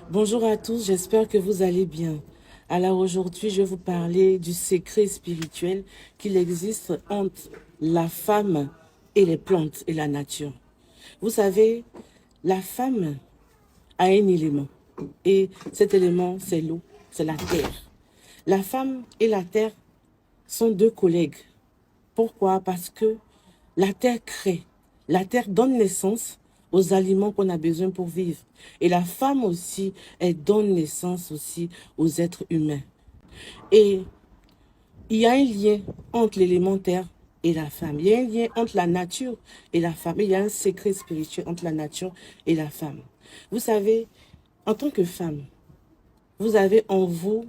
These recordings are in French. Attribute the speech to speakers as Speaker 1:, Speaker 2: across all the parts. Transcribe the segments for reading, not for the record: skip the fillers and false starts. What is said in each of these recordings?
Speaker 1: Bonjour à tous, j'espère que vous allez bien. Alors aujourd'hui, je vais vous parler du secret spirituel qu'il existe entre la femme et les plantes et la nature. Vous savez, la femme a un élément et cet élément, c'est l'eau, c'est la terre. La femme et la terre sont deux collègues. Pourquoi? Parce que la terre crée, la terre donne naissance aux aliments qu'on a besoin pour vivre. Et la femme aussi, elle donne naissance aussi aux êtres humains. Et il y a un lien entre l'élémentaire et la femme. Il y a un lien entre la nature et la femme. Il y a un secret spirituel entre la nature et la femme. Vous savez, en tant que femme, vous avez en vous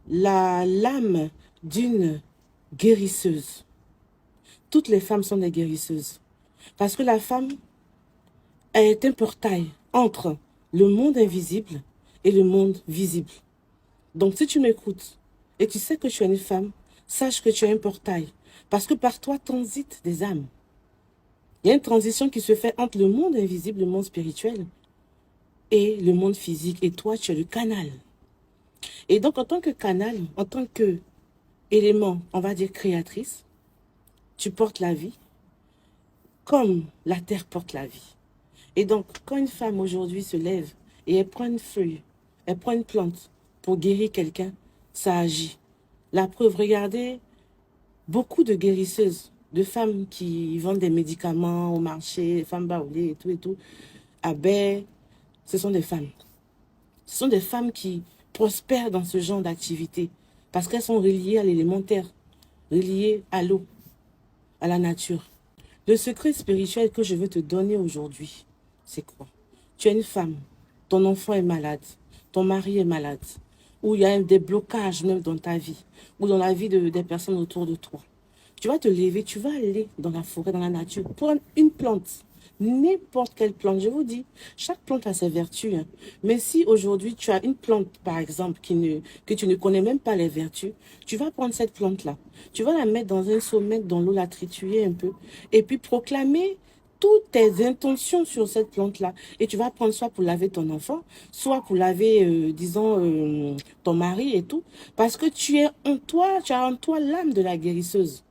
Speaker 1: l'âme d'une guérisseuse. Toutes les femmes sont des guérisseuses. Parce que la femme est un portail entre le monde invisible et le monde visible. Donc si tu m'écoutes et tu sais que tu es une femme, sache que tu es un portail. Parce que par toi transitent des âmes. Il y a une transition qui se fait entre le monde invisible, le monde spirituel, et le monde physique. Et toi, tu es le canal. Et donc en tant que canal, en tant que élément, on va dire créatrice, tu portes la vie comme la terre porte la vie. Et donc, quand une femme aujourd'hui se lève et elle prend une feuille, elle prend une plante pour guérir quelqu'un, ça agit. La preuve, regardez, beaucoup de guérisseuses, de femmes qui vendent des médicaments au marché, les femmes baoulées et tout, à Baie, ce sont des femmes. Ce sont des femmes qui prospèrent dans ce genre d'activité parce qu'elles sont reliées à l'élémentaire, reliées à l'eau, à la nature. Le secret spirituel que je veux te donner aujourd'hui, c'est quoi? Tu es une femme, ton enfant est malade, ton mari est malade, ou il y a des blocages même dans ta vie, ou dans la vie des personnes autour de toi. Tu vas te lever, tu vas aller dans la forêt, dans la nature, prendre une plante, n'importe quelle plante. Je vous dis, chaque plante a ses vertus, hein. Mais si aujourd'hui tu as une plante, par exemple, que tu ne connais même pas les vertus, tu vas prendre cette plante-là, tu vas la mettre dans un seau, mettre dans l'eau, la triturer un peu, et puis proclamer toutes tes intentions sur cette plante-là. Et tu vas prendre soit pour laver ton enfant, soit pour laver, disons, ton mari et tout. Parce que tu as en toi l'âme de la guérisseuse.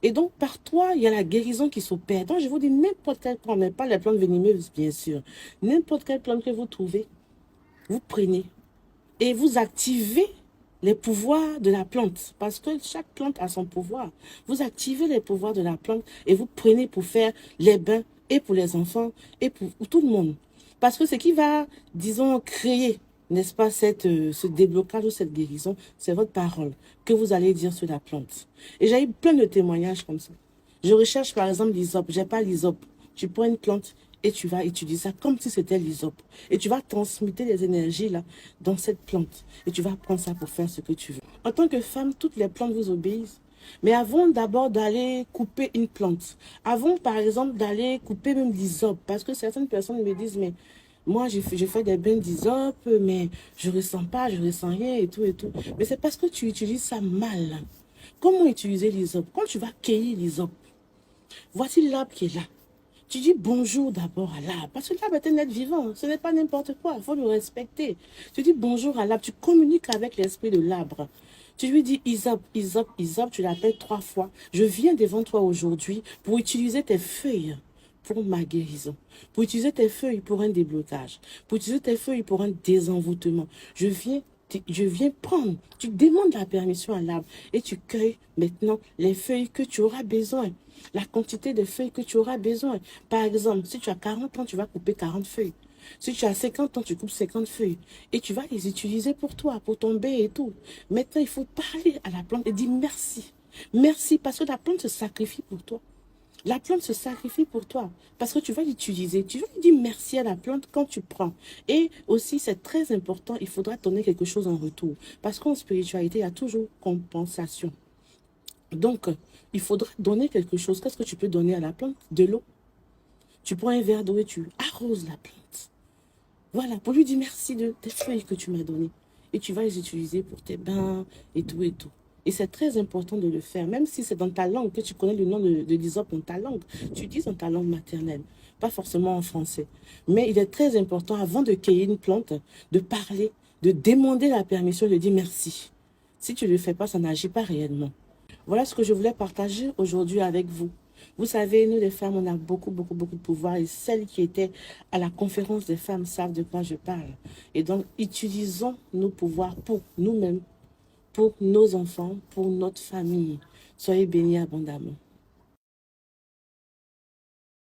Speaker 1: Et donc, par toi, il y a la guérison qui s'opère. Donc, je vous dis, n'importe quelle plante, mais pas les plantes venimeuses, bien sûr. N'importe quelle plante que vous trouvez, vous prenez et vous activez les pouvoirs de la plante. Parce que chaque plante a son pouvoir. Vous activez les pouvoirs de la plante et vous prenez pour faire les bains et pour les enfants et pour tout le monde. Parce que ce qui va, disons, créer, n'est-ce pas, ce déblocage ou cette guérison, c'est votre parole que vous allez dire sur la plante. Et j'ai eu plein de témoignages comme ça. Je recherche par exemple l'hysope. J'ai pas l'hysope. Tu prends une plante et tu vas utiliser ça comme si c'était l'hysope. Et tu vas transmuter les énergies là dans cette plante. Et tu vas prendre ça pour faire ce que tu veux. En tant que femme, toutes les plantes vous obéissent. Mais avant d'abord d'aller couper une plante, avant par exemple d'aller couper même l'hysope, parce que certaines personnes me disent, mais moi je fais des bains d'hysope, mais je ressens pas, je ressens rien et tout et tout. Mais c'est parce que tu utilises ça mal. Comment utiliser l'hysope? Quand tu vas cueillir l'hysope, voici l'arbre qui est là. Tu dis bonjour d'abord à l'arbre, parce que l'arbre est un être vivant, ce n'est pas n'importe quoi, il faut le respecter. Tu dis bonjour à l'arbre, tu communiques avec l'esprit de l'arbre. Tu lui dis Isop, Isop, Isop, tu l'appelles 3 fois. Je viens devant toi aujourd'hui pour utiliser tes feuilles pour ma guérison, pour utiliser tes feuilles pour un déblocage, pour utiliser tes feuilles pour un désenvoûtement. Je viens prendre, tu demandes la permission à l'arbre et tu cueilles maintenant les feuilles que tu auras besoin, la quantité de feuilles que tu auras besoin. Par exemple, si tu as 40 ans, tu vas couper 40 feuilles. Si tu as 50 ans, tu coupes 50 feuilles et tu vas les utiliser pour toi, pour ton bain et tout. Maintenant, il faut parler à la plante et dire merci. Merci parce que la plante se sacrifie pour toi. La plante se sacrifie pour toi parce que tu vas l'utiliser. Tu vas lui dire merci à la plante quand tu prends. Et aussi, c'est très important, il faudra donner quelque chose en retour. Parce qu'en spiritualité, il y a toujours compensation. Donc, il faudra donner quelque chose. Qu'est-ce que tu peux donner à la plante? De l'eau. Tu prends un verre d'eau et tu arroses la plante. Voilà, pour lui dire merci de tes feuilles que tu m'as données. Et tu vas les utiliser pour tes bains et tout et tout. Et c'est très important de le faire, même si c'est dans ta langue, que tu connais le nom de l'hysope dans ta langue. Tu dis dans ta langue maternelle. pas forcément en français. Mais il est très important, avant de cueillir une plante, de parler, de demander la permission, de dire merci. Si tu ne le fais pas, ça n'agit pas réellement. Voilà ce que je voulais partager aujourd'hui avec vous. Vous savez, nous les femmes, on a beaucoup, beaucoup, beaucoup de pouvoir. Et celles qui étaient à la conférence des femmes savent de quoi je parle. Et donc, utilisons nos pouvoirs pour nous-mêmes, pour nos enfants, pour notre famille. Soyez bénis abondamment.